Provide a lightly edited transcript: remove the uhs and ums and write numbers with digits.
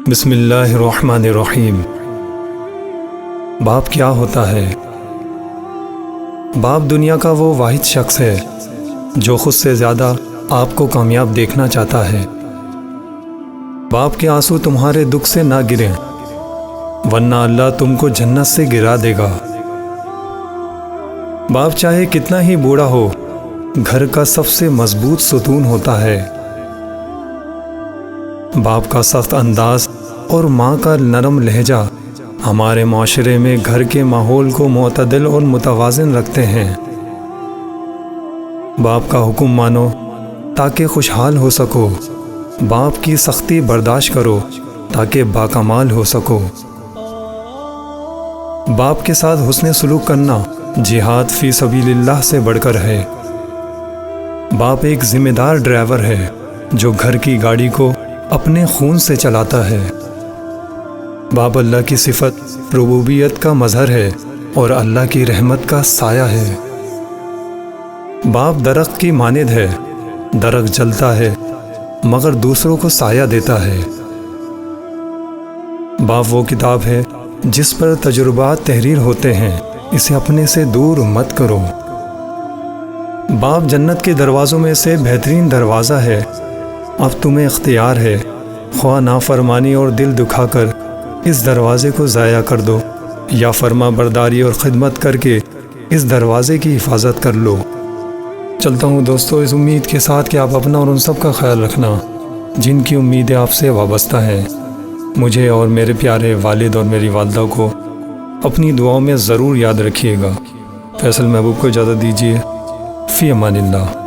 بسم اللہ الرحمن الرحیم۔ باپ کیا ہوتا ہے؟ باپ دنیا کا وہ واحد شخص ہے جو خود سے زیادہ آپ کو کامیاب دیکھنا چاہتا ہے۔ باپ کے آنسو تمہارے دکھ سے نہ گریں، ورنہ اللہ تم کو جنت سے گرا دے گا۔ باپ چاہے کتنا ہی بوڑھا ہو، گھر کا سب سے مضبوط ستون ہوتا ہے۔ باپ کا سخت انداز اور ماں کا نرم لہجہ ہمارے معاشرے میں گھر کے ماحول کو معتدل اور متوازن رکھتے ہیں۔ باپ کا حکم مانو تاکہ خوشحال ہو سکو، باپ کی سختی برداشت کرو تاکہ باکمال ہو سکو۔ باپ کے ساتھ حسن سلوک کرنا جہاد فی سبیل اللہ سے بڑھ کر ہے۔ باپ ایک ذمہ دار ڈرائیور ہے جو گھر کی گاڑی کو اپنے خون سے چلاتا ہے۔ باپ اللہ کی صفت ربوبیت کا مظہر ہے اور اللہ کی رحمت کا سایہ ہے۔ باپ درخت کی مانند ہے، درخت جلتا ہے مگر دوسروں کو سایہ دیتا ہے۔ باپ وہ کتاب ہے جس پر تجربات تحریر ہوتے ہیں، اسے اپنے سے دور مت کرو۔ باپ جنت کے دروازوں میں سے بہترین دروازہ ہے، اب تمہیں اختیار ہے، خواہ نافرمانی اور دل دکھا کر اس دروازے کو ضائع کر دو یا فرما برداری اور خدمت کر کے اس دروازے کی حفاظت کر لو۔ چلتا ہوں دوستو، اس امید کے ساتھ کہ آپ اپنا اور ان سب کا خیال رکھنا جن کی امیدیں آپ سے وابستہ ہیں۔ مجھے اور میرے پیارے والد اور میری والدہ کو اپنی دعاؤں میں ضرور یاد رکھیے گا۔ فیصل محبوب کو اجازت دیجیے، فی امان اللہ۔